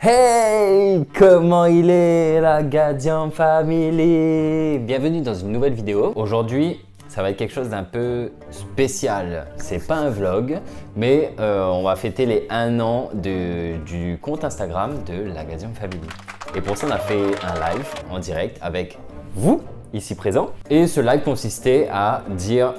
Hey, comment il est la Gadian Family? Bienvenue dans une nouvelle vidéo. Aujourd'hui, ça va être quelque chose d'un peu spécial. C'est pas un vlog, mais on va fêter les 1 an du compte Instagram de la Gadian Family. Et pour ça, on a fait un live en direct avec vous, ici présents. Et ce live consistait à dire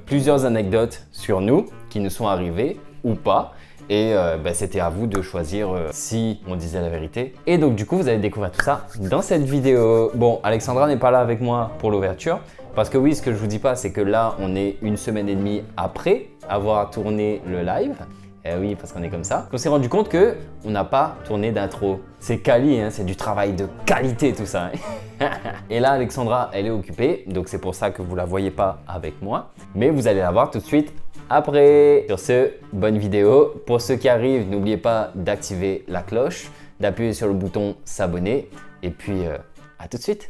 plusieurs anecdotes sur nous qui nous sont arrivées ou pas. Et c'était à vous de choisir si on disait la vérité. Et donc du coup, vous allez découvrir tout ça dans cette vidéo. Bon, Alexandra n'est pas là avec moi pour l'ouverture. Parce que oui, ce que je vous dis pas, c'est que là, on est 1 semaine et demie après avoir tourné le live. Eh oui, parce qu'on est comme ça. On s'est rendu compte que on n'a pas tourné d'intro. C'est quali, hein, c'est du travail de qualité tout ça. Hein. Et là, Alexandra, elle est occupée. Donc c'est pour ça que vous la voyez pas avec moi. Mais vous allez la voir tout de suite après. Sur ce, bonne vidéo. Pour ceux qui arrivent, n'oubliez pas d'activer la cloche, d'appuyer sur le bouton s'abonner. Et puis, à tout de suite.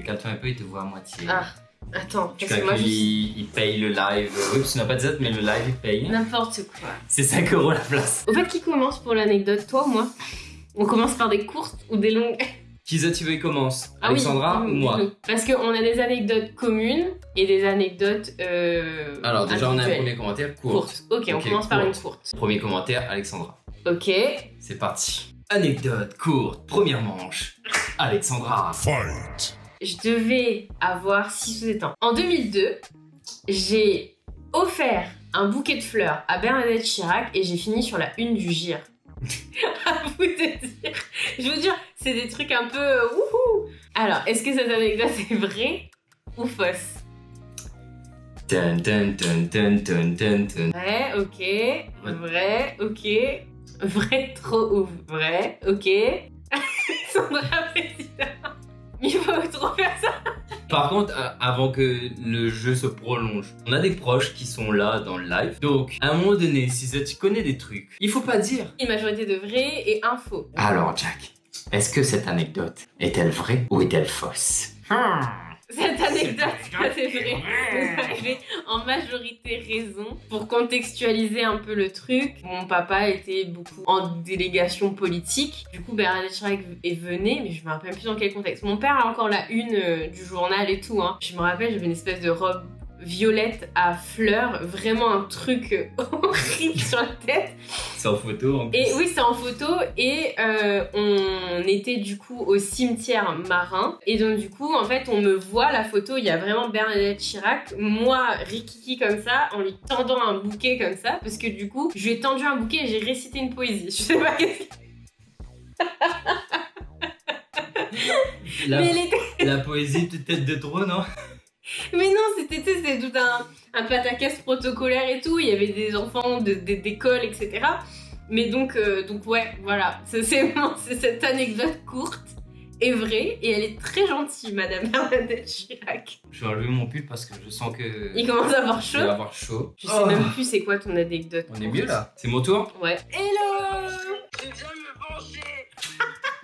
Calme-toi un peu, il te voit à moitié. Ah, attends, Tu parce que moi il paye le live. Oui, parce qu'on n'a pas de Z, mais le live il paye. N'importe quoi. C'est 5 € la place. Au fait, qui commence pour l'anecdote, toi ou moi? On commence par des courtes ou des longues? Qui tu veux commence? Ah Alexandra oui, ou moi? Parce qu'on a des anecdotes communes et des anecdotes Alors déjà on a un individuelles. premier commentaire court. Ok, on commence par une courte. Premier commentaire, Alexandra. Ok. C'est parti. Anecdote courte, première manche. Alexandra. Fight. Je devais avoir 6 ou 7 ans. En 2002, j'ai offert un bouquet de fleurs à Bernadette Chirac et j'ai fini sur la une du GIR. À vous de dire. Je veux dire, c'est des trucs un peu wouhou. Alors, est-ce que cette anecdote est vraie ou fausse? Dun, dun, dun, dun, dun, dun, dun. Vrai, ok. Vrai, ok. Vrai, trop ouf. Vrai, ok. Sandra président. Il faut trop faire ça. Par contre, avant que le jeu se prolonge, on a des proches qui sont là dans le live. Donc, à un moment donné, si tu connais des trucs, il faut pas dire. Une majorité de vrai et un faux. Alors, Jack, est-ce que cette anecdote est-elle vraie ou est-elle fausse? Cette anecdote, c'est vrai, vous avez en majorité raison. Pour contextualiser un peu le truc, mon papa était beaucoup en délégation politique. Du coup, Bernadette Chirac venait, mais je me rappelle plus dans quel contexte. Mon père a encore la une du journal et tout. Hein. Je me rappelle, j'avais une espèce de robe violette à fleurs, vraiment un truc horrible sur la tête. C'est en photo en plus. Et oui, c'est en photo et on était du coup au cimetière marin et donc du coup en fait on me voit la photo, il y a vraiment Bernadette Chirac, moi rikiki comme ça en lui tendant un bouquet comme ça parce que du coup je lui ai tendu un bouquet et j'ai récité une poésie. Je sais pas qu'est-ce que... La poésie de tête de trop, non? Mais non, c'était tout un pataquès protocolaire et tout, il y avait des enfants d'école, etc. Mais donc ouais, voilà, c'est cette anecdote courte et vraie, et elle est très gentille, Madame Bernadette Chirac. Je vais enlever mon pull parce que je sens que... Il commence à avoir chaud. Je vais avoir chaud. Je sais même plus c'est quoi ton anecdote. On est mieux là. C'est mon tour? Ouais. Hello! Je viens me venger.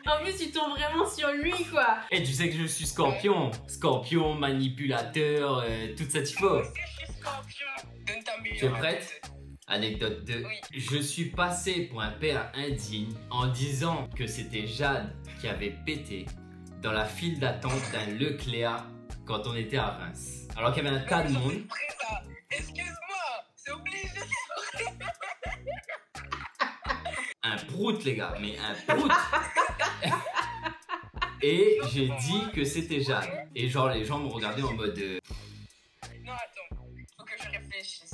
En plus, tu tombes vraiment sur lui, quoi. Et tu sais que je suis scorpion. Scorpion, manipulateur, tout ça qu'il faut. Est-ce que je suis scorpion? Donne ta meilleure. Tu es prête? Anecdote 2. Oui. Je suis passé pour un père indigne en disant que c'était Jade qui avait pété dans la file d'attente d'un Leclerc quand on était à Reims. Alors qu'il y avait un tas de monde. C'est vrai, ça. Excuse-moi, c'est obligé. Un prout les gars, mais un prout. Et j'ai dit que c'était Jade. Et genre les gens me regardaient en mode... Non, attends, faut que je réfléchisse.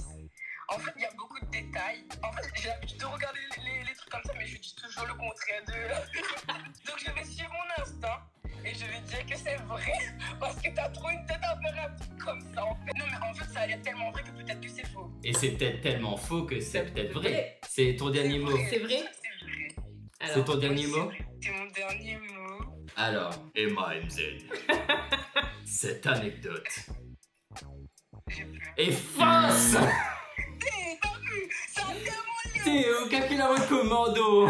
En fait, il y a beaucoup de détails. En fait, j'ai l'habitude de regarder les trucs comme ça, mais je dis toujours le contraire de... Donc je vais suivre mon instinct et je vais dire que c'est vrai parce que t'as trop une tête à faire un truc comme ça en fait. Non, mais en fait, ça a l'air tellement vrai que peut-être que c'est faux. Et c'est peut-être tellement faux que c'est peut-être vrai. C'est ton dernier mot. C'est vrai? C'est vrai. C'est ton dernier mot? C'est mon dernier mot. Alors, Emma MZ, cette anecdote J'ai peur. est fausse. T'as vu? Ça a tellement lieu. T'es au Kakila commando.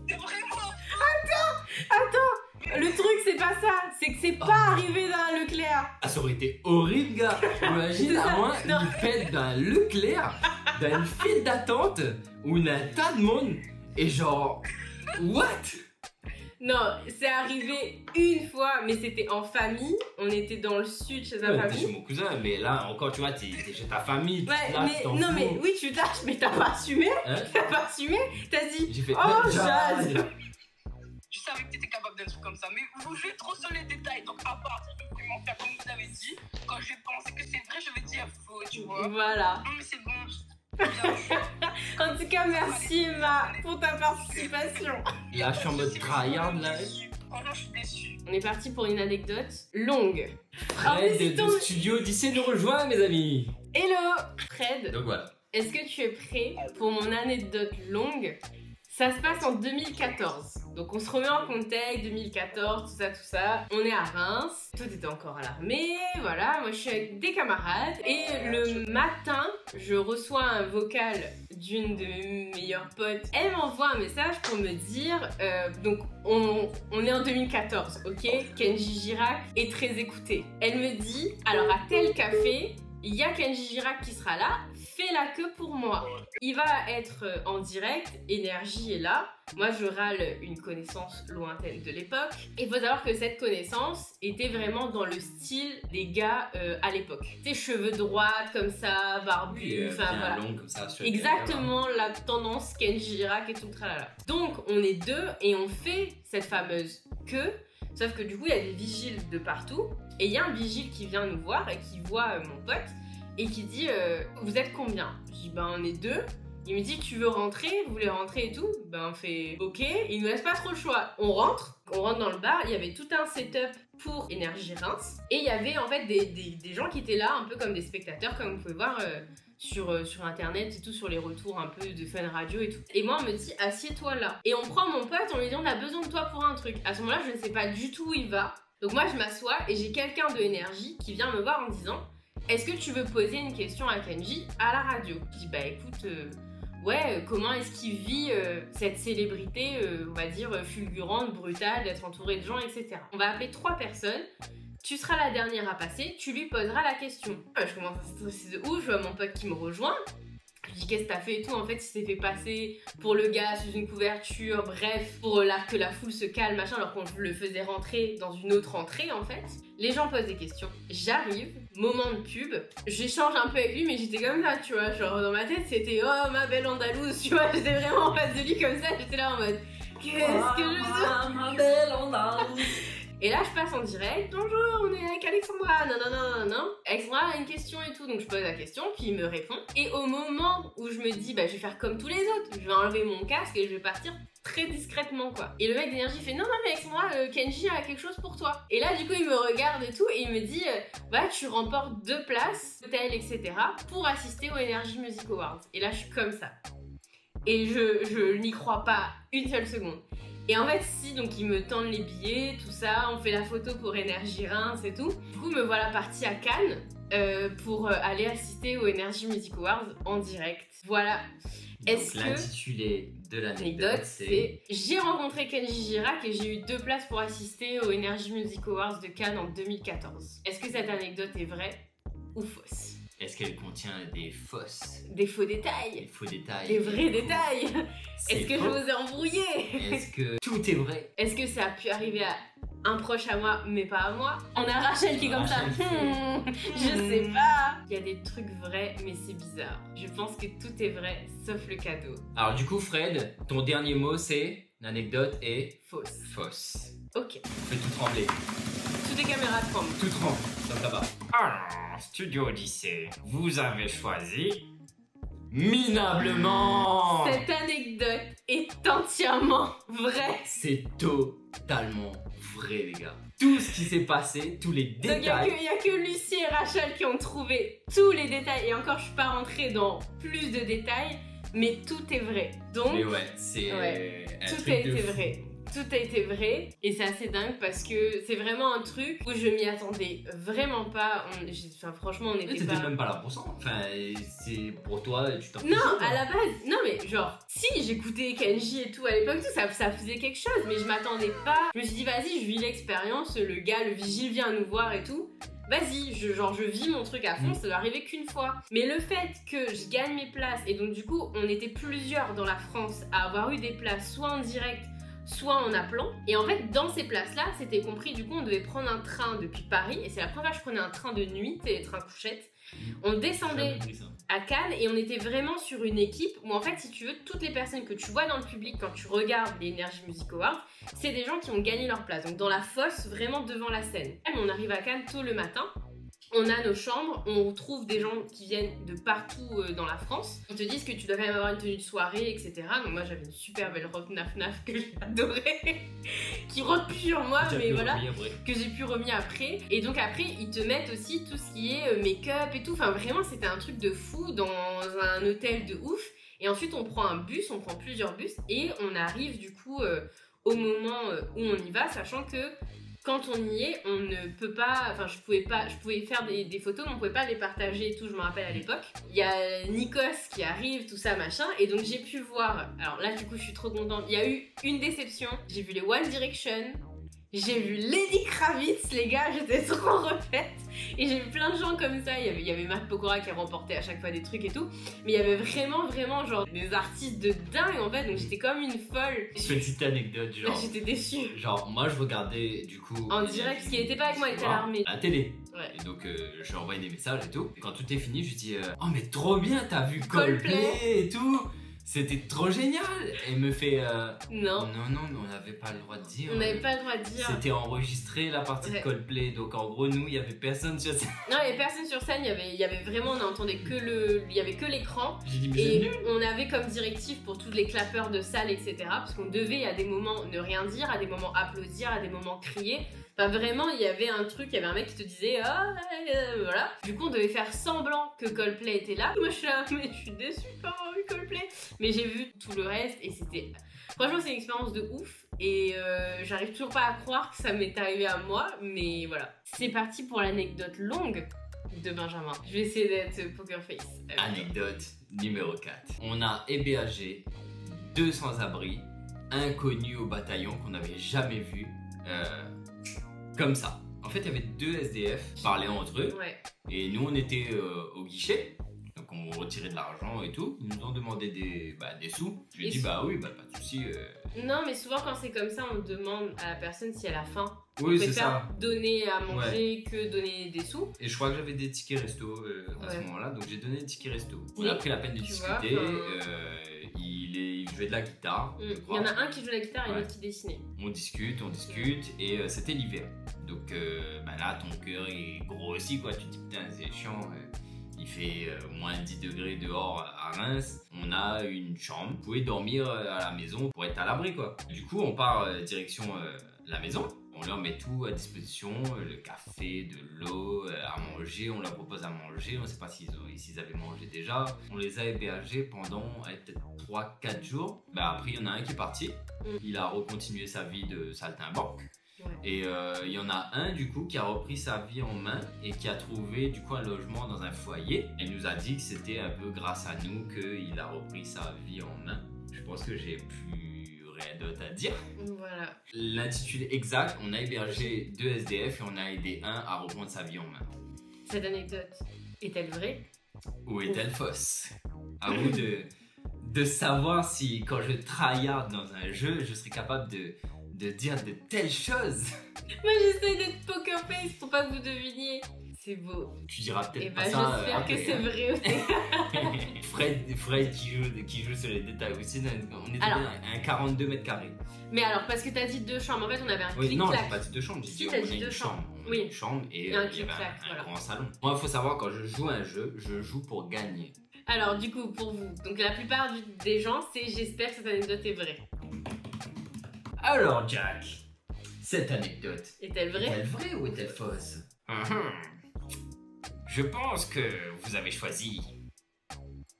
C'est vraiment... Attends! Le truc, c'est pas ça. C'est que c'est pas arrivé dans un Leclerc. Ah, ça aurait été horrible, gars. Imagine, à moins, il pète d'un Leclerc, dans une file d'attente, où il y a un tas de monde, et genre, what? Non, c'est arrivé une fois, mais c'était en famille. On était dans le sud chez sa T'es famille. chez mon cousin, mais là, encore, tu vois, t'es chez ta famille. Ouais, là, mais non, mais oui, tu tâches, mais t'as pas assumé. Hein? T'as pas assumé. T'as dit, J'ai fait, oh, Jade. Je savais que t'étais capable d'un truc comme ça, mais vous jouez trop sur les détails. Donc, à partir du moment faire comme vous avez dit, quand j'ai pensé que c'est vrai, je vais dire faux, tu vois. Voilà. Non, mais c'est bon. Bien joué. En tout cas, merci Emma pour ta participation. Là, je suis en mode tryhard, là. Franchement, je suis déçue. On est parti pour une anecdote longue. Ah, mais Fred c'est de ton- Studio Odyssée nous rejoint, mes amis. Hello Fred, Donc voilà. est-ce que tu es prêt pour mon anecdote longue? Ça se passe en 2014. Donc on se remet en contexte, 2014, tout ça. On est à Reims. Toi t'étais encore à l'armée, voilà. Moi je suis avec des camarades. Et le matin, je reçois un vocal d'une de mes meilleures potes. Elle m'envoie un message pour me dire, donc on est en 2014, ok? Kenji Girac est très écouté. Elle me dit, alors à tel café, il y a Kenji Girac qui sera là, fais la queue pour moi. Il va être en direct, Énergie est là. Moi, je râle une connaissance lointaine de l'époque. Il faut savoir que cette connaissance était vraiment dans le style des gars à l'époque. Tes cheveux droits, comme ça, barbus, enfin voilà. long comme ça. sur Exactement la tendance Kenji Girac et tout le tralala. Donc, on est deux et on fait cette fameuse queue. Sauf que du coup, il y a des vigiles de partout. Et il y a un vigile qui vient nous voir et qui voit mon pote et qui dit vous êtes combien? Je dis ben on est deux. Il me dit tu veux rentrer? Vous voulez rentrer et tout? Ben on fait ok. Il nous laisse pas trop le choix. On rentre dans le bar. Il y avait tout un setup pour Énergie Reims. Et il y avait en fait des gens qui étaient là un peu comme des spectateurs comme vous pouvez voir sur internet et tout, sur les retours un peu de Fun Radio et tout. Et moi on me dit assieds-toi là. Et on prend mon pote, on lui dit on a besoin de toi pour un truc. À ce moment-là je ne sais pas du tout où il va. Donc moi je m'assois et j'ai quelqu'un de Énergie qui vient me voir en disant est-ce que tu veux poser une question à Kenji à la radio? Je dis bah écoute comment est-ce qu'il vit cette célébrité on va dire fulgurante, brutale, d'être entouré de gens, etc. On va appeler 3 personnes. Tu seras la dernière à passer, tu lui poseras la question. Je commence à stresser de ouf, je vois mon pote qui me rejoint. Je dis qu'est-ce que t'as fait et tout, en fait il s'est fait passer pour le gars sous une couverture, bref, pour que la foule se calme, machin, alors qu'on le faisait rentrer dans une autre entrée en fait. Les gens posent des questions, j'arrive, moment de pub, j'échange un peu avec lui mais j'étais comme ça, tu vois, genre dans ma tête c'était oh ma belle Andalouse, tu vois, j'étais vraiment en face de lui comme ça, j'étais là en mode qu'est-ce que je suis ma belle Andalouse. Et là, je passe en direct. Bonjour, on est avec Alexandra. Non. Alexandra a une question et tout. Donc, je pose la question, puis il me répond. Et au moment où je me dis, bah, je vais faire comme tous les autres. Je vais enlever mon casque et je vais partir très discrètement, quoi. Et le mec d'énergie fait, non, mais Alexandra, Kenji a quelque chose pour toi. Et là, du coup, il me regarde et tout. Et il me dit, bah, tu remportes 2 places, hôtel, etc. pour assister au Energy Music Awards. Et là, je suis comme ça. Et je n'y crois pas une seule seconde. Et en fait, si, donc ils me tendent les billets, tout ça, on fait la photo pour Énergie Reims et tout. Du coup, me voilà partie à Cannes pour aller assister au Energy Music Awards en direct. Voilà. Est-ce que l'intitulé de l'anecdote, l'anecdote, c'est j'ai rencontré Kenji Girac et j'ai eu 2 places pour assister au Energy Music Awards de Cannes en 2014. Est-ce que cette anecdote est vraie ou fausse? Est-ce qu'elle contient des fausses, Des faux détails? des faux détails, Des vrais détails? C'est Est-ce que je faux. vous ai embrouillé? Est-ce que tout est vrai? Est-ce que ça a pu arriver à un proche à moi, mais pas à moi? On a Rachel qui est comme ça. Rachel qui fait, Je sais pas. Il y a des trucs vrais, mais c'est bizarre. Je pense que tout est vrai, sauf le cadeau. Alors du coup, Fred, ton dernier mot c'est l'anecdote est Fausse. fausse. Ok. Fais tout trembler. Toutes les caméras tremblent. Tout tremble. Ça va. Alors, Studio Odyssée, vous avez choisi minablement. Cette anecdote est entièrement vraie. C'est totalement vrai, les gars. Tout ce qui s'est passé, tous les Donc il y a détails. que Lucie et Rachel qui ont trouvé tous les détails. Et encore, je suis pas rentrée dans plus de détails, mais tout est vrai. Donc, Mais ouais, c'est Ouais. un tout truc a de été fou. vrai. tout a été vrai et c'est assez dingue parce que c'est vraiment un truc où je m'y attendais vraiment pas. Enfin, franchement, on était T'étais même pas là pour ça. Enfin, c'est pour toi, tu t'en Non, à la base, non mais genre, si j'écoutais Kenji et tout à l'époque, tout ça faisait quelque chose, mais je m'attendais pas. Je me suis dit, vas-y, je vis l'expérience, le gars, le vigile vient nous voir et tout. Vas-y, je vis mon truc à fond, ça doit arriver qu'une fois. Mais le fait que je gagne mes places, et donc du coup, on était plusieurs dans la France à avoir eu des places, soit en direct, soit en appelant. Et en fait, dans ces places-là, c'était compris, du coup, on devait prendre un train depuis Paris, et c'est la première fois que je prenais un train de nuit, c'est les trains couchettes. On descendait à Cannes et on était vraiment sur une équipe où en fait, si tu veux, toutes les personnes que tu vois dans le public quand tu regardes les Energy Music Awards, c'est des gens qui ont gagné leur place, donc dans la fosse, vraiment devant la scène. On arrive à Cannes tôt le matin. On a nos chambres, on trouve des gens qui viennent de partout dans la France. Ils te disent que tu dois quand même avoir une tenue de soirée, etc. Donc moi j'avais une super belle robe naf que j'adorais, qui rentre plus sur moi, mais voilà, que j'ai pu remis après. Et donc après ils te mettent aussi tout ce qui est make-up et tout. Enfin vraiment c'était un truc de fou dans un hôtel de ouf. Et ensuite on prend un bus, on prend plusieurs bus et on arrive du coup au moment où on y va, sachant que quand on y est, on ne peut pas, enfin je pouvais faire des photos, mais on pouvait pas les partager et tout, je me rappelle à l'époque. Il y a Nikos qui arrive, tout ça machin, et donc j'ai pu voir, alors là du coup je suis trop contente, il y a eu une déception, j'ai vu les One Direction, j'ai vu Lenny Kravitz, les gars, j'étais trop refaite. Et j'ai vu plein de gens comme ça. Il y avait Matt Pokora qui remportait à chaque fois des trucs et tout. Mais il y avait vraiment genre des artistes de dingue en fait. Donc j'étais comme une folle. Petite anecdote, genre. J'étais déçue. Genre, moi je regardais du coup. En direct, parce qu'il était pas avec moi, il était à l'armée. À la télé. Ouais. Et donc je lui envoyé des messages et tout. Et quand tout est fini, je lui dis oh mais trop bien, t'as vu Coldplay et tout. C'était trop génial! Et il me fait non, mais on n'avait pas le droit de dire. On n'avait pas le droit de dire. C'était enregistré la partie de Coldplay, donc en gros nous il y avait personne sur scène. Non, il y avait personne sur scène, il y avait vraiment, on n'entendait que il y avait que l'écran. J'ai dit mais et on avait comme directive pour tous les clappeurs de salle, etc. Parce qu'on devait à des moments ne rien dire, à des moments applaudir, à des moments crier. Enfin vraiment, il y avait un truc, il y avait un mec qui te disait voilà. Du coup, on devait faire semblant que Coldplay était là. Moi, je suis là, mais je suis déçue de pas avoir vu Coldplay. Mais j'ai vu tout le reste et c'était... Franchement, c'est une expérience de ouf. Et j'arrive toujours pas à croire que ça m'est arrivé à moi. Mais voilà. C'est parti pour l'anecdote longue de Benjamin. Je vais essayer d'être poker face. Anecdote numéro 4. On a hébergé 2 sans-abri inconnus au bataillon qu'on n'avait jamais vus. Comme ça. En fait, il y avait 2 SDF qui parlaient entre eux. Ouais. Et nous, on était au guichet. Donc, on retirait de l'argent et tout. Ils nous ont demandé des sous. Je lui ai dit, bah oui, bah pas de soucis. Non, mais souvent, quand c'est comme ça, on demande à la personne si elle a faim. Oui, on c'est préfère ça. donner à manger que donner des sous. Et je crois que j'avais des tickets resto à ce moment-là. Donc, j'ai donné des tickets resto. On Oui. a pris la peine de discuter. Il jouait de la guitare. Il y en a un qui joue la guitare et l'autre qui dessinait. On discute et c'était l'hiver. Donc là, ton cœur est gros aussi, quoi. Tu te dis, putain, c'est chiant. Il fait moins 10 degrés dehors à Reims. On a une chambre. Vous pouvez dormir à la maison pour être à l'abri, quoi. Du coup, on part direction la maison. On leur met tout à disposition, le café, de l'eau, à manger, on leur propose à manger, on ne sait pas s'ils avaient mangé déjà. On les a hébergés pendant peut-être 3-4 jours. Après, il y en a un qui est parti, il a recontinué sa vie de saltimbanque. Ouais. Et il y en a un du coup qui a repris sa vie en main et qui a trouvé du coup un logement dans un foyer. Elle nous a dit que c'était un peu grâce à nous qu'il a repris sa vie en main. Je pense que j'ai plus rien d'autre à dire. Voilà. L'intitulé exact, on a hébergé 2 SDF et on a aidé un à reprendre sa vie en main. Cette anecdote est-elle vraie? Ou est-elle fausse? À vous de savoir si quand je tryhard dans un jeu, je serai capable de dire de telles choses. Moi j'essaie d'être poker face pour pas que vous deviniez. C'est beau. Tu diras peut-être Et pas ça. j'espère que c'est vrai aussi. Fred qui joue sur les détails aussi. On était à un 42 mètres carrés. Mais alors, parce que t'as dit 2 chambres, en fait on avait un clic-clac. Non, j'ai pas dit 2 chambres, j'ai dit on a une chambre. Oui. Une chambre et il y avait un grand salon. Moi, il faut savoir, quand je joue à un jeu, je joue pour gagner. Alors, du coup, pour vous, donc la plupart des gens, c'est j'espère que cette anecdote est vraie. Alors, Jack, cette anecdote est-elle vraie? Est-elle vraie ou est-elle fausse? Je pense que vous avez choisi.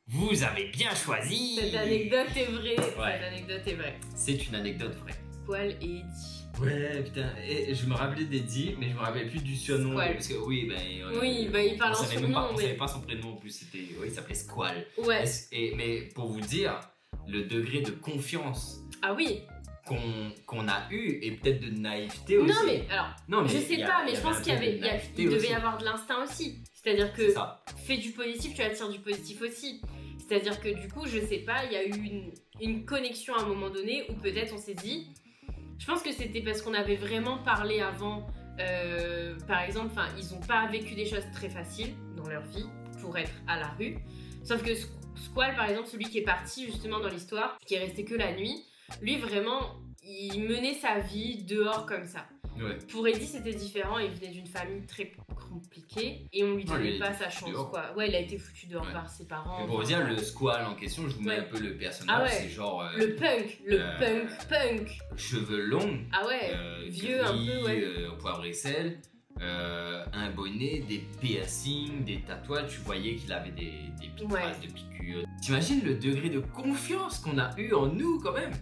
Vous avez bien choisi. Cette anecdote est vraie. Ouais. Cette anecdote est vraie. C'est une anecdote vraie. Squall et Eddie. Ouais, putain, et je me rappelais d'Eddie, mais je me rappelais plus du surnom. Squall. Parce que oui, Il parle en on surnom. savait pas son prénom en plus, il s'appelait Squall. Ouais. Mais pour vous dire, le degré de confiance Ah oui. qu'on a eu et peut-être de naïveté aussi. Non mais alors, je sais pas, mais je pense qu'il devait y avoir de l'instinct aussi. C'est-à-dire que fais du positif, tu attires du positif aussi. C'est-à-dire que du coup, je sais pas, il y a eu une connexion à un moment donné où peut-être on s'est dit. Je pense que c'était parce qu'on avait vraiment parlé avant. Par exemple, ils ont pas vécu des choses très faciles dans leur vie pour être à la rue. Sauf que Squall, par exemple, celui qui est parti justement dans l'histoire, qui est resté que la nuit, lui vraiment, il menait sa vie dehors comme ça. Ouais. Pour Eddie, c'était différent. Il venait d'une famille très compliquée et on lui donnait pas sa chance, quoi. Ouais, il a été foutu dehors par ses parents. Mais pour vous dire, le Squall en question, je vous mets un peu le personnage. C'est genre. Le punk. Cheveux longs. Ah ouais. Vieux gris, un peu, poivre et sel. Un bonnet, des piercings, des tatouages. Tu voyais qu'il avait des petites traces de piqûres. T'imagines le degré de confiance qu'on a eu en nous quand même.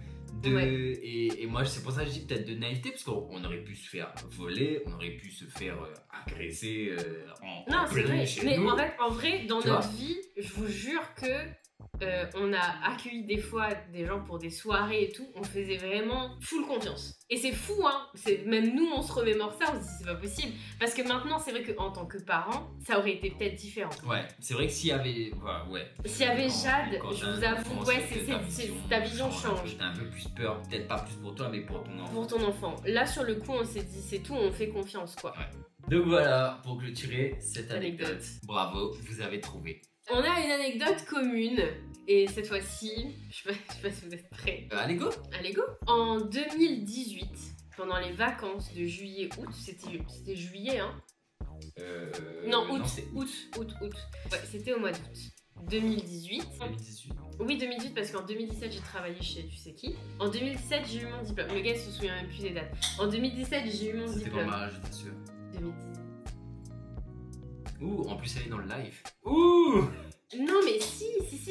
Et moi, c'est pour ça que je dis peut-être de naïveté, parce qu'on aurait pu se faire voler, on aurait pu se faire agresser en plein chez nous. Mais en vrai, dans notre vie, je vous jure que on a accueilli des fois des gens pour des soirées et tout, on faisait vraiment full confiance. Et c'est fou, hein, même nous on se remémore ça, on se dit c'est pas possible. Parce que maintenant c'est vrai qu'en tant que parent, ça aurait été peut-être différent. Ouais, c'est vrai que s'il y avait... S'il y avait Jade, je vous avoue, ta vision change. T'as un peu plus peur, peut-être pas plus pour toi, mais pour ton enfant. Pour ton enfant. Là sur le coup on s'est dit c'est tout, on fait confiance quoi. Donc voilà, pour clôturer cette anecdote. Bravo, vous avez trouvé. On a une anecdote commune, et cette fois-ci, je sais pas si vous êtes prêts. Allez go. En 2018, pendant les vacances de juillet-août, c'était juillet, hein août. Ouais, c'était au mois d'août. 2018. Oui, 2018, parce qu'en 2017, j'ai travaillé chez tu sais qui. En 2017, j'ai eu mon diplôme. Le gars, il se souvient même plus des dates. En 2017, j'ai eu mon diplôme. C'était pas mal, j'étais sûr. 2018. Ouh, en plus elle est dans le live. Ouh. Non mais si,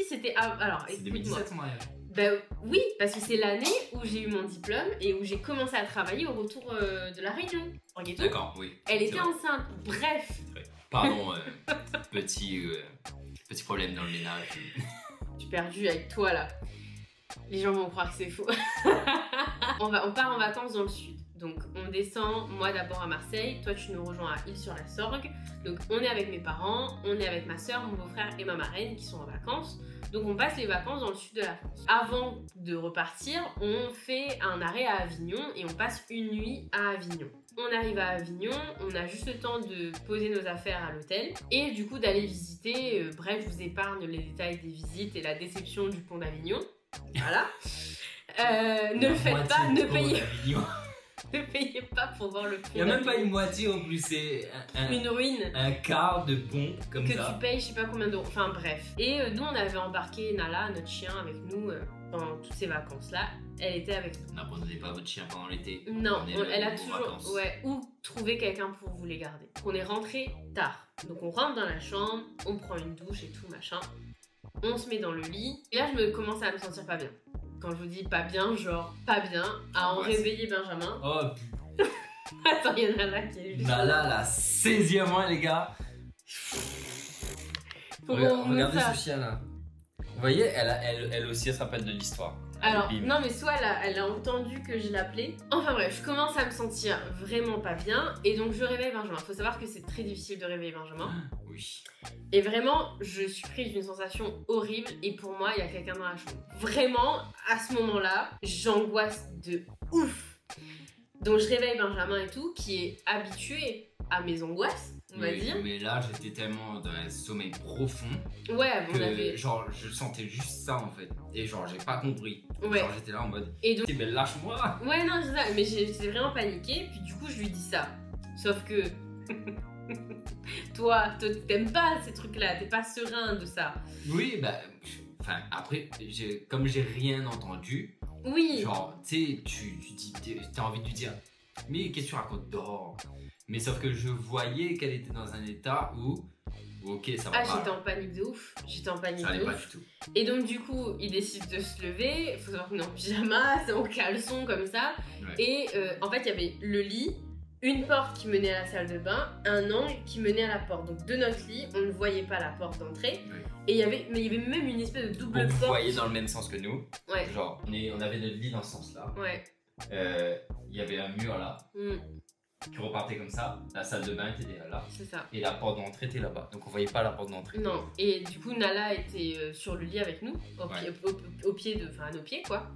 c'était... Alors, c'est 2017 ton mariage. Bah oui, parce que c'est l'année où j'ai eu mon diplôme et où j'ai commencé à travailler au retour de la Réunion. D'accord, oui. Elle était enceinte, bref. Pardon, petit problème dans le ménage. Je suis perdue avec toi là. Les gens vont croire que c'est faux. On part en vacances dans le sud. Donc on descend, moi d'abord à Marseille, toi tu nous rejoins à Île-sur-la-Sorgue. Donc on est avec mes parents, on est avec ma soeur, mon beau-frère et ma marraine qui sont en vacances. Donc on passe les vacances dans le sud de la France. Avant de repartir, on fait un arrêt à Avignon et on passe une nuit à Avignon. On arrive à Avignon, on a juste le temps de poser nos affaires à l'hôtel et du coup d'aller visiter. Bref, je vous épargne les détails des visites et la déception du pont d'Avignon. Voilà. Ne le faites pas, ne payez pas pour voir le pont. Il n'y a même pas une moitié en plus, c'est une ruine. Un quart de pont comme que ça. Que tu payes je sais pas combien d'euros. Enfin bref. Et nous on avait embarqué Nala, notre chien, avec nous pendant toutes ces vacances là. Elle était avec nous. N'abandonnez pas votre chien pendant l'été. Non, elle a toujours... Vacances. Ouais, ou trouver quelqu'un pour vous les garder. On est rentré tard. Donc on rentre dans la chambre, on prend une douche et tout machin. On se met dans le lit. Et là je commence à me sentir pas bien. Quand je vous dis pas bien, genre pas bien, à en réveiller Benjamin. Oh putain. Attends, il y en a là qui est juste... Nala, la 16e mois les gars. Regardez ce chien là. Vous voyez, elle aussi elle se rappelle de l'histoire. Alors, non mais soit elle a entendu que je l'appelais. Enfin bref, je commence à me sentir vraiment pas bien. Et donc je réveille Benjamin. Faut savoir que c'est très difficile de réveiller Benjamin. Oui. Et vraiment, je suis prise d'une sensation horrible. Et pour moi, il y a quelqu'un dans la chambre. Vraiment, à ce moment-là, j'angoisse de ouf. Donc je réveille Benjamin et tout, qui est habitué à mes angoisses, on va dire. Mais là, j'étais tellement dans un sommeil profond. Ouais, on avait... Genre, je sentais juste ça en fait. Et genre, j'ai pas compris. Ouais. Genre, j'étais là en mode... Et donc... Mais lâche-moi. Ouais, non, c'est ça. Mais j'étais vraiment paniquée. Puis du coup, je lui dis ça. Sauf que... toi, t'aimes pas ces trucs-là. T'es pas serein de ça. Oui, bah... Enfin, après, comme j'ai rien entendu... Oui. Genre, tu sais, t'as envie de lui dire... Mais qu'est-ce que tu racontes dehors? Mais sauf que je voyais qu'elle était dans un état où ok, ça va Ah, pas. j'étais en panique de ouf. J'étais en panique Ça allait de pas ouf. du tout. Et donc, du coup, il décide de se lever. Il faut savoir qu'on est en pyjama, c'est en caleçon comme ça. Ouais. Et en fait, il y avait le lit, une porte qui menait à la salle de bain, un angle qui menait à la porte. Donc, de notre lit, on ne voyait pas la porte d'entrée. Ouais. Et il y avait même une espèce de double Donc, vous porte. voyez dans le même sens que nous. Ouais, Genre, on avait notre lit dans ce sens-là. ouais. Il y avait un mur là qui repartait comme ça. La salle de bain était là. C'est ça. Et la porte d'entrée était là-bas. Donc on voyait pas la porte d'entrée. Non, et du coup, Nala était sur le lit avec nous, au pied de. Enfin, à nos pieds, quoi.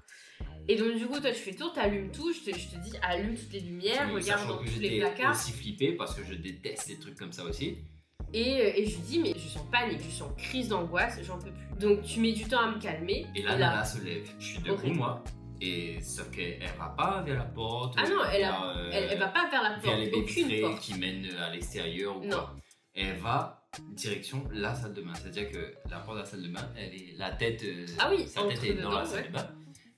Et donc, du coup, toi, tu fais tour, t'allumes tout, je te dis, allume toutes les lumières, Oui, regarde sachant dans que tous les j'étais placards. aussi flippé parce que je déteste les trucs comme ça aussi. Et je lui dis, mais je suis en panique, je suis en crise d'angoisse, j'en peux plus. Donc, tu mets du temps à me calmer. Et là, Nala se lève. Je suis debout, Horrible. moi. Et sauf qu'elle va pas vers la porte. Ah non, elle va pas vers la vers porte, les baies aucune vitrées porte. qui mènent à l'extérieur ou Non. quoi. Elle va direction la salle de bain. C'est-à-dire que la porte de la salle de bain, elle est la tête. Ah oui, sa tête entre est dans dedans, la salle ouais. de bain.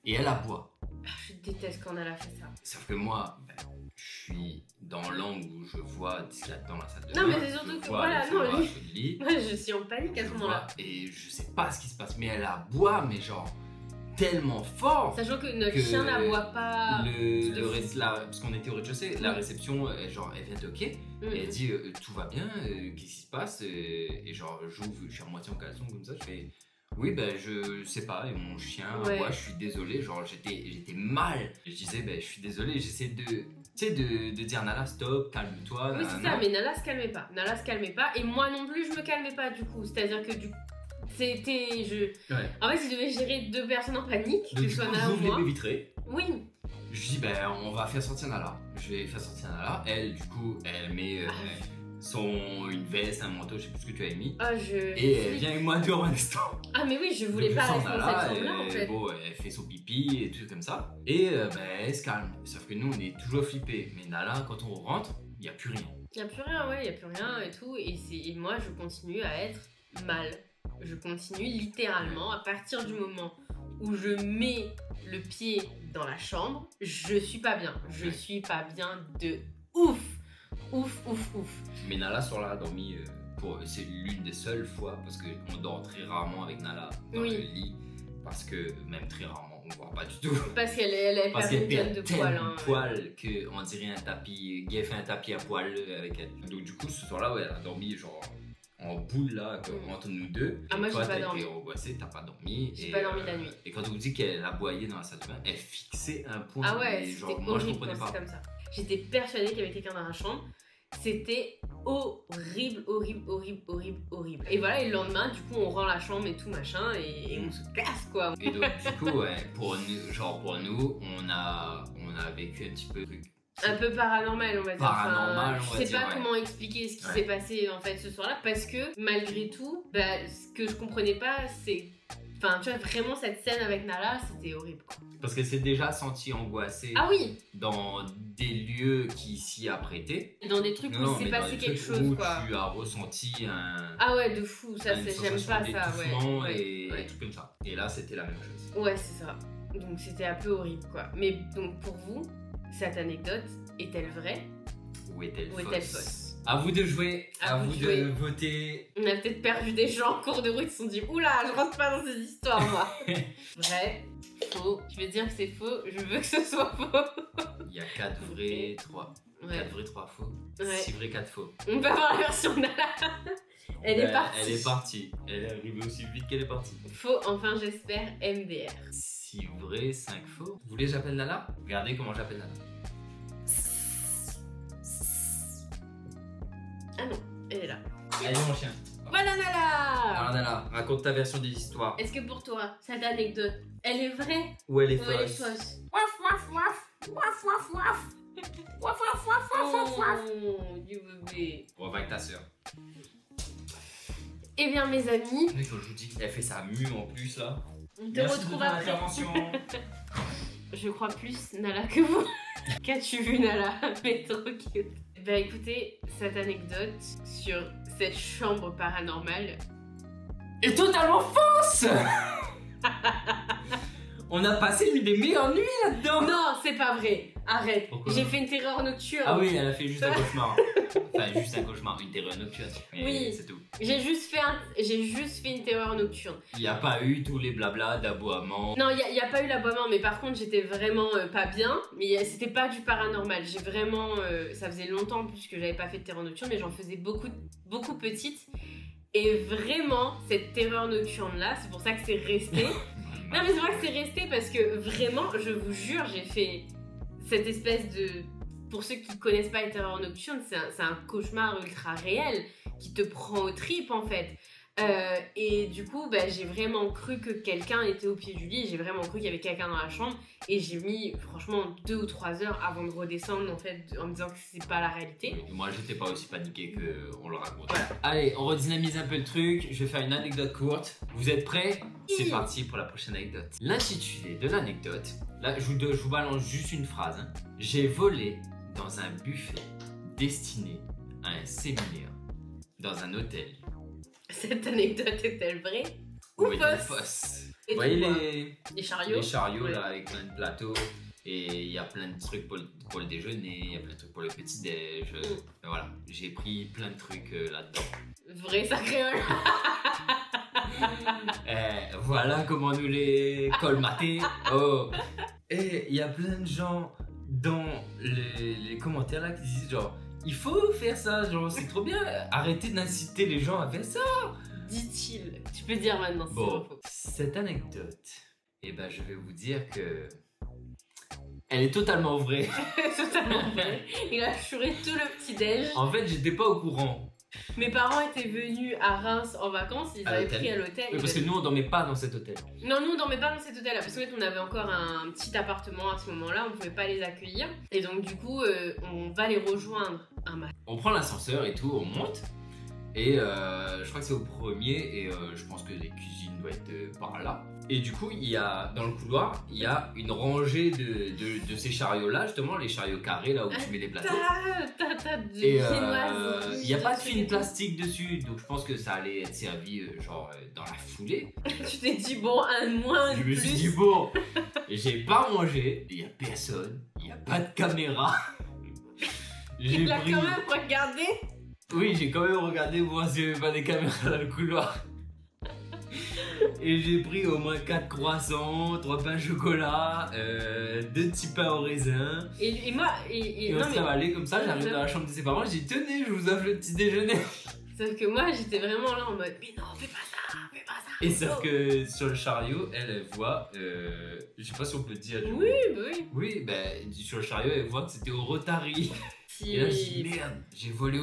Et elle aboie. Ah, je déteste quand elle a fait ça. Sauf que moi, je suis dans l'angle où je vois ce qu'il y a dans la salle de Non, bain. mais c'est surtout Je que vois voilà, les non, photos lui- sur le lit. Moi, je suis en panique à Je ce moment-là. vois, et je sais pas ce qui se passe, mais elle aboie, mais genre tellement fort. Sachant que notre Que chien n'aboie pas. Parce qu'on était au rez-de-chaussée, la réception, elle vient toquer. Mhm. Et elle dit tout va bien, qu'est-ce qui se passe et genre j'ouvre, je suis à moitié en caleçon comme ça, je fais oui ben je sais pas et mon chien Ouais. aboie, je suis désolé, genre j'étais mal. Je disais ben je suis désolé, j'essaie de tu sais de dire Nala stop, calme-toi. Oui, c'est ça, mais Nala se calmait pas. Nala se calmait pas. Et moi non plus, je me calmais pas du coup. C'est-à-dire que du coup, c'était. Ouais. En fait, je devais gérer deux personnes en panique, Donc que du ce soit coup Nala ou j'ouvre les moi. baies vitrées. Oui, Je dis ben on va faire sortir Nala. Je vais faire sortir Nala. Elle du coup elle met une veste, un manteau, je sais plus ce que tu avais mis. ah, je. Et elle vient avec moi dehors un instant. Ah, mais oui, je voulais Donc, pas ça, on rester a dans là, cette chambre-là en fait. Bon, elle fait son pipi et tout comme ça. Et elle se calme. Sauf que nous, on est toujours flippés. Mais Nala, quand on rentre, il n'y a plus rien. Y a plus rien, ouais, y a plus rien et tout. Et moi, je continue à être mal. Je continue littéralement à partir du moment où je mets le pied dans la chambre, je suis pas bien. Je suis pas bien de ouf. Ouf, ouf, ouf. Mais Nala, sur là, a dormi. C'est l'une des seules fois, parce qu'on dort très rarement avec Nala dans Oui. le lit. Parce que, même très rarement, on ne voit pas du tout. Parce qu'elle Parce perd qu'elle une tonne perd de poils. tellement Hein. de poils qu'on dirait un tapis. Guy a fait un tapis à poils avec elle. Donc, du coup, ce soir-là, ouais, elle a dormi genre en boule là, entre nous deux. Ah, Et moi, toi, j'ai pas t'as dormi. été angoissée, t'as pas dormi. J'ai Et, pas dormi la nuit. Et quand on vous dit qu'elle aboyait dans la salle de bain, elle fixait un point. Ah ouais, et c'était genre, moi, je horrible comprenais quand pas. c'est comme ça. J'étais persuadée qu'il y avait quelqu'un dans la chambre. C'était horrible, horrible, horrible, horrible, horrible. Et voilà, et le lendemain, du coup, on rend la chambre et tout machin, et on se casse quoi. Et donc, du coup, ouais, pour nous, on a vécu un petit peu le truc. Un peu paranormal, on va dire. Paranormal, Enfin, on va je sais dire, pas ouais. comment expliquer ce qui Ouais. s'est passé en fait ce soir-là, parce que malgré tout, bah, ce que je comprenais pas, c'est. Enfin, tu vois, vraiment cette scène avec Nala, c'était horrible quoi. Parce qu'elle s'est déjà sentie angoissée Ah oui, dans des lieux qui s'y apprêtaient. dans des trucs où il s'est mais dans passé des quelque trucs chose où quoi. tu as ressenti Ah ouais, de fou, ça une j'aime sensation pas ça, ouais. d'étouffement Ouais, et ouais. des trucs comme ça. Et là, c'était la même chose. Ouais, c'est ça. Donc c'était un peu horrible quoi. Mais donc pour vous, cette anecdote est-elle vraie Où est-elle ou fausse est-elle fausse? À vous de jouer, À à vous vous de jouer. de voter. On a peut-être perdu des gens en cours de route qui se sont dit oula, je rentre pas dans ces histoires moi. Vrai, faux. Je vais dire que c'est faux, je veux que ce soit faux. Il y a 4 vrais, 3. Ouais. 4 vrais, 3 faux. Ouais. 6 vrais, 4 faux. On peut avoir la version Nala. Elle est Ben, partie. Elle est partie. Elle est arrivée aussi vite qu'elle est partie. Faux, enfin j'espère, MDR. 6 vrais, 5 faux. Vous voulez que j'appelle Nala? Regardez comment j'appelle Nala. Ah non, elle est là. Allez mon chien. Voilà Nala. Alors Nala, raconte ta version de l'histoire. Est-ce que pour toi, cette anecdote, elle est vraie Où elle est ou elle est fausse? fausse? Waf waf waf. Waf waf waf. Waf waf waf waf waf waf. Oh, du bébé. On va avec ta soeur. Eh bien mes amis, Quand je vous dis qu'elle fait sa mue en plus là. on te retrouve après. Je crois plus Nala que vous. Qu'as-tu vu Nala? Mais trop cute. Bah écoutez, cette anecdote sur cette chambre paranormale. Et totalement fausse. On a passé l'une des meilleures nuits là-dedans. Non, c'est pas vrai. Arrête. Pourquoi? J'ai fait une terreur nocturne. Ah oui, elle a fait juste un cauchemar. Enfin, juste un cauchemar, une terreur nocturne. Mais Oui. c'est tout. J'ai juste fait une terreur nocturne. Il n'y a pas eu tous les blablas d'aboiement. Non, il y a pas eu l'aboiement, mais par contre, j'étais vraiment pas bien. Mais c'était pas du paranormal. J'ai vraiment. Ça faisait longtemps en plus que j'avais pas fait de terreur nocturne, mais j'en faisais beaucoup petite. Et vraiment, cette terreur nocturne-là, c'est pour ça que c'est resté. Non, mais c'est vrai que c'est resté parce que vraiment, je vous jure, j'ai fait cette espèce de. Pour ceux qui connaissent pas les terreurs nocturnes, c'est un cauchemar ultra réel qui te prend aux tripes en fait. Et du coup, bah, j'ai vraiment cru que quelqu'un était au pied du lit, j'ai vraiment cru qu'il y avait quelqu'un dans la chambre et j'ai mis franchement 2 ou 3 heures avant de redescendre en fait en me disant que c'est pas la réalité. Moi, j'étais pas aussi paniqué qu'on le raconte. Voilà. Allez, on redynamise un peu le truc. Je vais faire une anecdote courte. Vous êtes prêts? C'est Oui. parti pour la prochaine anecdote. L'intitulé de l'anecdote, là, je vous balance juste une phrase. Hein. J'ai volé dans un buffet destiné à un séminaire dans un hôtel. Cette anecdote est-elle vraie ou Oui, une fausse? fausse. Et Vous voyez quoi? les chariots? chariots Ouais. là avec plein de plateaux et il y a plein de trucs pour le déjeuner, il y a plein de trucs pour le petit déj. Voilà, j'ai pris plein de trucs là-dedans. Vrai sacréole. Voilà comment nous les colmater. Oh. Et il y a plein de gens dans les commentaires là qui disent genre il faut faire ça, genre c'est trop bien, arrêtez d'inciter les gens à faire ça. Dit-il. Tu peux dire maintenant si Bon, c'est faux. cette anecdote, eh ben je vais vous dire que elle est totalement vraie. Totalement vrai. Il a chouré tout le petit-déj. En fait, j'étais pas au courant. Mes parents étaient venus à Reims en vacances, ils À avaient l'hôtel. pris à l'hôtel. Oui, parce que nous on dormait pas dans cet hôtel. Non, nous on dormait pas dans cet hôtel-là, parce qu'en fait on avait encore un petit appartement à ce moment-là, on pouvait pas les accueillir. Et donc du coup, on va les rejoindre un matin. On prend l'ascenseur et tout, on monte. Et je crois que c'est au premier et je pense que les cuisines doivent être par là. Et du coup, il y a dans le couloir, il y a une rangée de ces chariots-là, justement, les chariots carrés là où tu mets les plateaux. T'as de Et viennoiserie, il n'y a pas de trucs film et tout. plastique dessus, donc je pense que ça allait être servi dans la foulée. Tu t'es dit, bon, un de moins, un Je de me suis plus. dit bon, j'ai pas mangé, il y a personne, il y a pas de caméra. Il l'a quand même regardé. Oui, j'ai quand même regardé voir s'il n'y avait pas des caméras dans le couloir. Et j'ai pris au moins 4 croissants, 3 pains au chocolat, 2 petits pains au raisin. Et moi, Et on non, se mais travaillait comme ça, j'arrive dans la chambre de ses parents, j'ai dit tenez, je vous offre le petit déjeuner. sauf que moi j'étais vraiment là en mode, mais non, fais pas ça, fais pas ça. Et sauf que sur le chariot, elle voit, je sais pas si on peut dire. Oui, bah oui. Oui, ben sur le chariot, elle voit que c'était au Rotary. Si... Et là, je dis merde, j'ai volé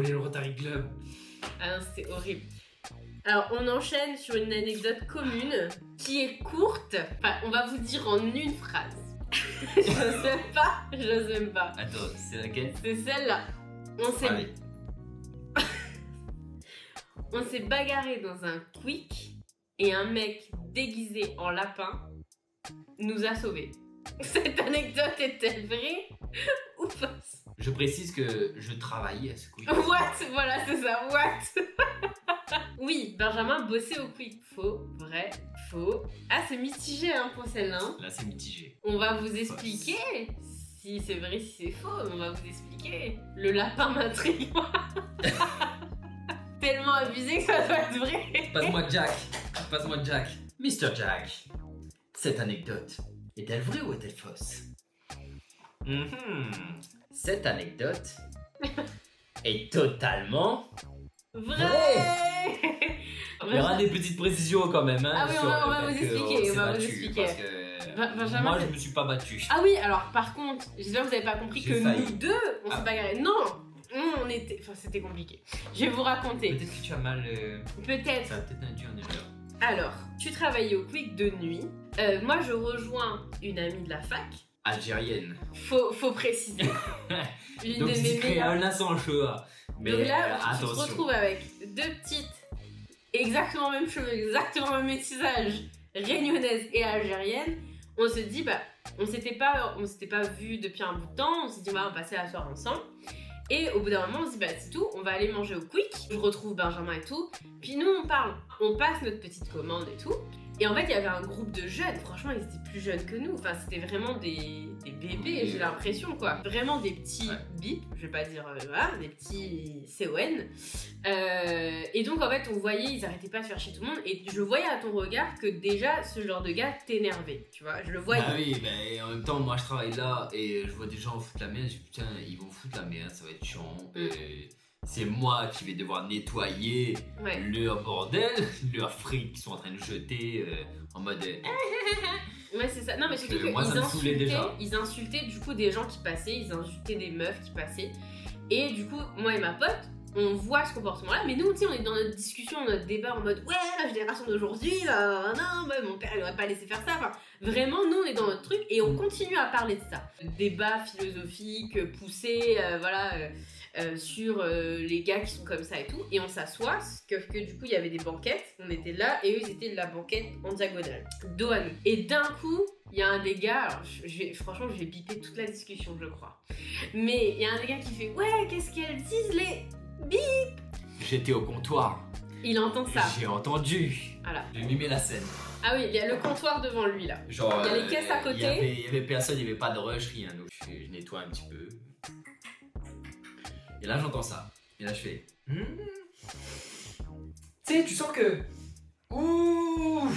le Rotary Club. Ah non, c'était horrible. Alors, on enchaîne sur une anecdote commune qui est courte. Enfin, on va vous dire en une phrase. J'ose même pas. Attends, c'est laquelle? C'est celle-là. Allez. On s'est bagarré dans un quick et un mec déguisé en lapin nous a sauvés. Cette anecdote est-elle vraie ou fausse? Je précise que je travaillais à ce quick. What? Voilà, c'est ça, what? Oui, Benjamin bossait au quick. Faux, vrai, faux. Ah, c'est mitigé hein, pour celle-là. Hein. Là, c'est mitigé. On va vous expliquer si c'est vrai, si c'est faux. On va vous expliquer. Le lapin m'intrigue. Tellement abusé que ça doit être vrai. Passe-moi Jack. Passe-moi Jack. Mr. Jack. Cette anecdote est-elle vraie ou est-elle fausse? Cette anecdote est totalement Vrai. Il y aura des petites précisions quand même. Hein, Ah oui, on va parce vous que expliquer, s'est on va vous battu, expliquer. Parce que Benjamin, moi, c'est- je me suis pas battu. Ah oui, alors par contre, j'espère que vous avez pas compris J'ai que failli. nous deux, on Ah. s'est bagarré. Non, on était. Enfin, c'était compliqué. Je vais vous raconter. Peut-être que tu as mal. Peut-être. Ça a peut-être induit en erreur. Alors, tu travaillais au Quick de nuit. Moi, je rejoins une amie de la fac. Algérienne. Faut préciser. Une Donc, de c'est mes créé meilleures. un sans choix. Mais Donc là, tu te attention. retrouves avec deux petites, exactement même cheveux, exactement même métissage, réunionnaises et algériennes. On se dit, bah, on s'était pas vu depuis un bout de temps. On s'est dit, on va passer la soirée ensemble. Et au bout d'un moment, on se dit, bah, c'est tout, on va aller manger au Quick. Je retrouve Benjamin et tout. Puis nous, on parle. On passe notre petite commande et tout. Et en fait, il y avait un groupe de jeunes, franchement, ils étaient plus jeunes que nous. Enfin, c'était vraiment des bébés, j'ai l'impression, quoi. Vraiment des petits bips, je vais pas dire, voilà, des petits CON. Et donc, en fait, on voyait, ils arrêtaient pas de faire chier tout le monde. Et je voyais à ton regard que déjà, ce genre de gars t'énervait, tu vois. Je le voyais. Ah oui, en même temps, moi je travaille là et je vois des gens foutre la merde. Je dis putain, ils vont foutre la merde, ça va être chiant. C'est moi qui vais devoir nettoyer leur bordel, leur fric qu'ils sont en train de jeter en mode. Ouais, c'est ça. Non, mais surtout qu'ils insultaient du coup des gens qui passaient, ils insultaient des meufs qui passaient. Et du coup, moi et ma pote, on voit ce comportement-là, mais nous, tu sais, on est dans notre discussion, notre débat en mode ouais, la génération d'aujourd'hui, non, bah, mon père il aurait pas laissé faire ça. Enfin, vraiment, nous, on est dans notre truc et on continue à parler de ça. Débat philosophique, poussé, sur les gars qui sont comme ça et tout. Et on s'assoit, que du coup, il y avait des banquettes, on était là et eux, ils étaient de la banquette en diagonale, dos à nous. Et d'un coup, il y a un des gars, alors franchement, je vais biper toute la discussion, je crois. Mais il y a un des gars qui fait ouais, qu'est-ce qu'elles disent les bip. J'étais au comptoir. Il entend ça. J'ai entendu. Voilà. J'ai mimé la scène. Ah oui, il y a le comptoir devant lui là. Genre, il y a les caisses à côté. Il y avait personne, il n'y avait pas de rush, rien. Donc je nettoie un petit peu. Et là j'entends ça. Et là je fais. Tu sais, tu sens que. Ouh.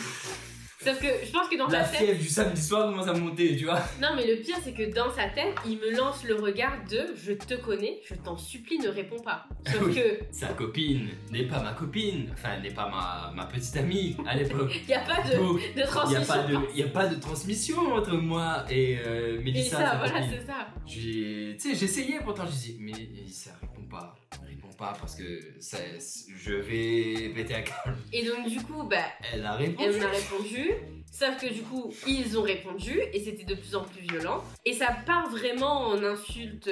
Sauf que je pense que dans la sa tête. fièvre du samedi soir commence à monter, tu vois. Non, mais le pire, c'est que dans sa tête, il me lance le regard de je te connais, je t'en supplie, ne réponds pas. Sauf que. Sa copine n'est pas ma copine, enfin, n'est pas ma petite amie à l'époque. Il n'y a pas de transmission. Il n'y a pas de transmission entre moi et Mélissa. Et ça, voilà, c'est ça. Tu sais, j'essayais pourtant, je dis, mais ça répond pas parce que je vais péter un câble. Et donc du coup, bah, elle a répondu. Elle m'a répondu, sauf que du coup, ils ont répondu et c'était de plus en plus violent. Et ça part vraiment en insultes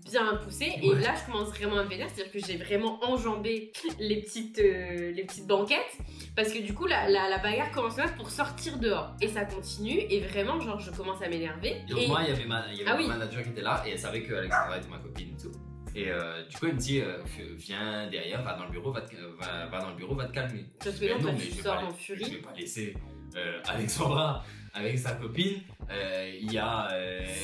bien poussées. Et là, je commence vraiment à me vénérer, c'est-à-dire que j'ai vraiment enjambé les petites banquettes. Parce que du coup, la bagarre commence pour sortir dehors. Et ça continue, et vraiment, genre, je commence à m'énerver. Donc moi, il y avait ma manager qui était là, et elle savait que Alexandra était ma copine et tout. Et du coup, elle me dit, viens derrière, va dans le bureau, va dans le bureau, va te calmer. Parce que non, tu sors en furie. Je vais pas laisser Alexandra avec sa copine. Il y a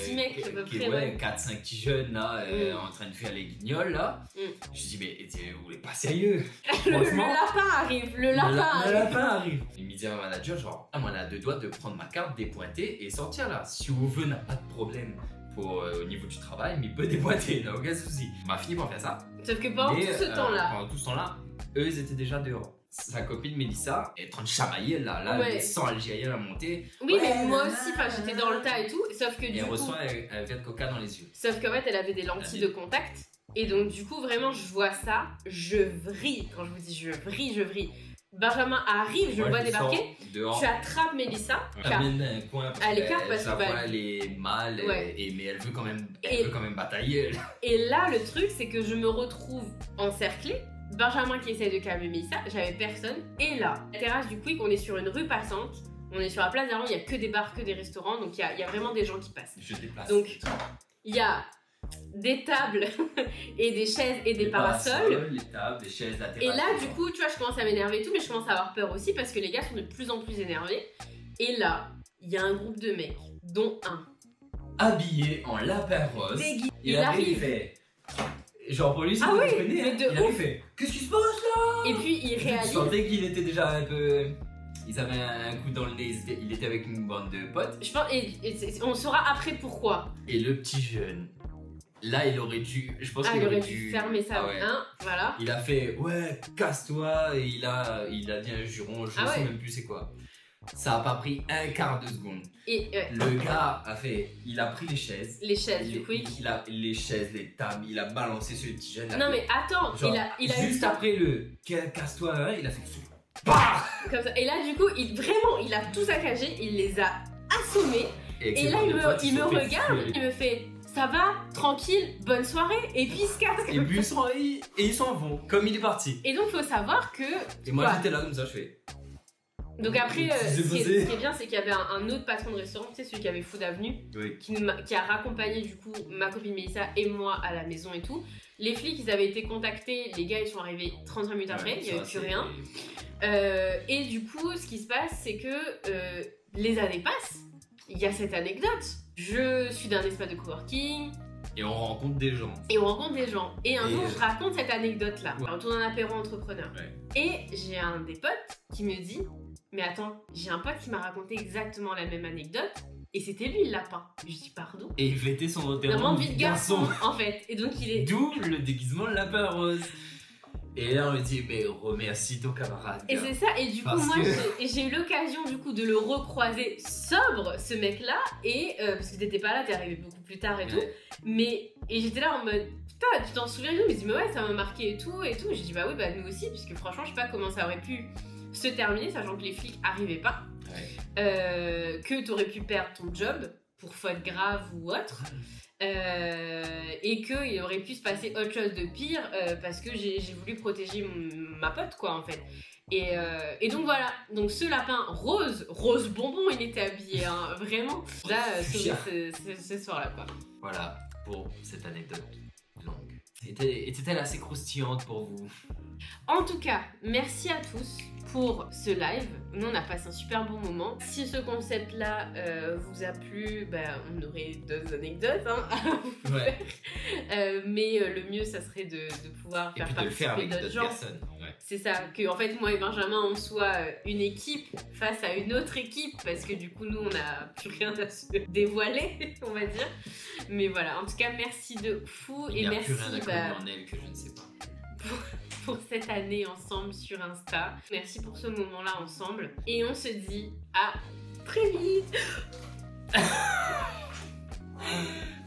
6 mecs à peu près, 4-5 petits jeunes là, en train de faire les guignols là. Je dis, mais vous voulez pas sérieux? Le lapin arrive, le lapin arrive. Il me dit à ma manager, genre, moi, on a 2 doigts de prendre ma carte, dépointer et sortir là. Si vous veut n'a pas de problème. Au niveau du travail, mais il peut déboîter, n'a aucun souci. On m'a fini par faire ça. Sauf que pendant tout ce temps-là, eux ils étaient déjà dehors. Sa copine Mélissa est en train de chamailler là, le sang algérien a monté. Oui, mais moi aussi, j'étais dans le tas et tout, sauf que du coup. Elle reçoit un verre de coca dans les yeux. Sauf qu'en fait, elle avait des lentilles de contact. Et donc, du coup, vraiment, je vois ça, je vrille. Quand je vous dis je vrille. Benjamin arrive, je le vois débarquer. Tu attrapes Mélissa. Ramène un coin à l'écart parce que elle est mal, mais elle veut quand même batailler. Et là, le truc, c'est que je me retrouve encerclée. Benjamin qui essaie de calmer Mélissa, j'avais personne. Et là, la terrasse du Quick, on est sur une rue passante. On est sur la place d'Arlon, il n'y a que des bars, que des restaurants. Donc il y a vraiment des gens qui passent. Je déplace. Donc il y a des tables et des chaises et des parasols. Les tables, des chaises, la terrasse. Et là, du coup, tu vois, je commence à m'énerver et tout, mais je commence à avoir peur aussi parce que les gars sont de plus en plus énervés. Et là, il y a un groupe de mecs, dont un habillé en lapin rose. Il arrive. Il fait. Genre pour lui, c'est il fait. Qu'est-ce qui se passe là? Et puis il réalise. Je sentais qu'il était déjà un peu. Ils avaient un coup dans le nez, il était avec une bande de potes. Je pense, on saura après pourquoi. Et le petit jeune. Là, il aurait dû. Je pense qu'il aurait dû fermer sa main, voilà. Il a fait casse-toi, et il a dit un juron, je ne sais même plus c'est quoi. Ça a pas pris un quart de seconde. Et le gars il a pris les chaises. Du Quick. Les chaises, les tables, il a balancé ce petit jeune. Non mais attends, genre, il a juste après le casse-toi, il a fait bah comme ça. Et là du coup, il a tout saccagé, il les a assommés. Et là il me regarde, il me fait. Ça va, tranquille, bonne soirée, et puis il se casse. Et puis ils s'en vont, comme il est parti. Et donc faut savoir que. Et moi j'étais là comme ça, je fais. Donc après, ce qui est bien, c'est qu'il y avait un autre patron de restaurant, tu sais, celui qui avait Food Avenue, qui a raccompagné du coup ma copine Mélissa et moi à la maison et tout. Les flics, ils avaient été contactés, les gars ils sont arrivés 35 minutes après, il n'y avait plus rien. Et du coup, ce qui se passe, c'est que les années passent. Il y a cette anecdote. Je suis dans un espace de coworking. Et on rencontre des gens. Et on rencontre des gens. Et un Et jour, je raconte cette anecdote-là. Ouais. Autour d'un apéro entrepreneur. Ouais. Et j'ai un des potes qui me dit, mais attends, j'ai un pote qui m'a raconté exactement la même anecdote. Et c'était lui le lapin. Je dis pardon. Et il fêtait son enterrement Vraiment de vie de garçon, en fait. Et donc il est... D'où le déguisement de lapin rose. Et là on me dit mais remercie ton camarade. Et gars. c'est ça, et du coup Parce moi que- j'ai eu l'occasion du coup de le recroiser sobre, ce mec là, et parce que t'étais pas là, t'es arrivé beaucoup plus tard et tout, Ouais. mais et j'étais là en mode putain tu t'en souviens et tout, mais il me dit mais ouais ça m'a marqué et tout, j'ai dit bah oui bah nous aussi, puisque franchement je sais pas comment ça aurait pu se terminer, sachant que les flics arrivaient pas, Ouais. que t'aurais pu perdre ton job pour faute grave ou autre. Et qu'il aurait pu se passer autre chose de pire parce que j'ai voulu protéger ma pote quoi en fait. Et donc voilà, donc ce lapin rose bonbon, il était habillé hein, vraiment. Là, ce soir-là quoi. Voilà pour cette anecdote longue. Était-elle assez croustillante pour vous? En tout cas, merci à tous pour ce live. Nous, on a passé un super bon moment. Si ce concept-là vous a plu, bah, on aurait d'autres anecdotes hein, à vous Ouais. faire. Mais le mieux, ça serait de pouvoir Et faire puis de le faire participer avec d'autres d'autres gens. personnes. Ouais. C'est ça, que en fait moi et Benjamin on soit une équipe face à une autre équipe parce que du coup nous on n'a plus rien à se dévoiler on va dire. Mais voilà, en tout cas merci de fou Il et n'y a merci plus rien à connaître en elle que je ne sais pas. pour cette année ensemble sur Insta. Merci pour ce moment-là ensemble et on se dit à très vite.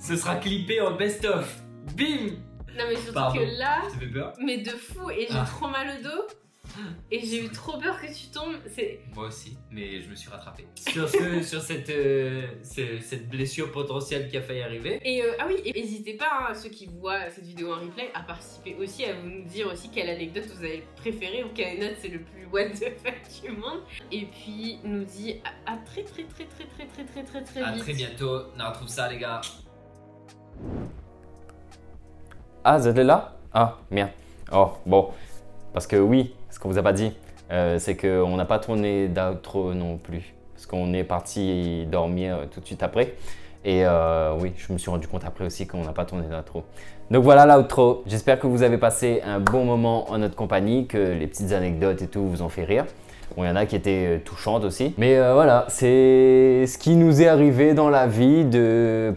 Ce sera clippé en best-of. Bim! Non mais surtout Pardon. que là, Ça fait peur? mais de fou et j'ai Ah. trop mal au dos et j'ai eu trop peur que tu tombes. C'est Moi aussi, mais je me suis rattrapé. Sur cette blessure potentielle qui a failli arriver. Et ah oui, et n'hésitez pas, hein, ceux qui voient cette vidéo en replay, à participer aussi, à nous dire aussi quelle anecdote vous avez préférée ou quelle anecdote c'est le plus what the fuck du monde. Et puis nous dit à très très très très très très très très très À vite. très bientôt. On retrouve ça les gars. Ah, vous êtes là? Ah, merde. Oh, bon. Parce que oui, ce qu'on vous a pas dit, c'est qu'on n'a pas tourné d'outro non plus. Parce qu'on est parti dormir tout de suite après. Et oui, je me suis rendu compte après aussi qu'on n'a pas tourné d'outro. Donc voilà l'outro. J'espère que vous avez passé un bon moment en notre compagnie, que les petites anecdotes et tout vous ont fait rire. Bon, il y en a qui étaient touchantes aussi. Mais voilà, c'est ce qui nous est arrivé dans la vie,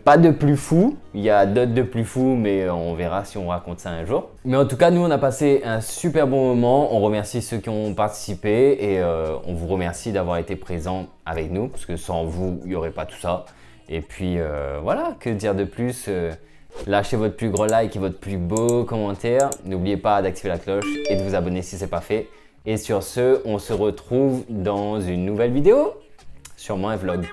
pas de plus fou. Il y a d'autres de plus fous, mais on verra si on raconte ça un jour. Mais en tout cas, nous, on a passé un super bon moment. On remercie ceux qui ont participé et on vous remercie d'avoir été présents avec nous, parce que sans vous, il n'y aurait pas tout ça. Et puis voilà, que dire de plus lâchez votre plus gros like et votre plus beau commentaire. N'oubliez pas d'activer la cloche et de vous abonner si ce n'est pas fait. Et sur ce, on se retrouve dans une nouvelle vidéo, sûrement un vlog.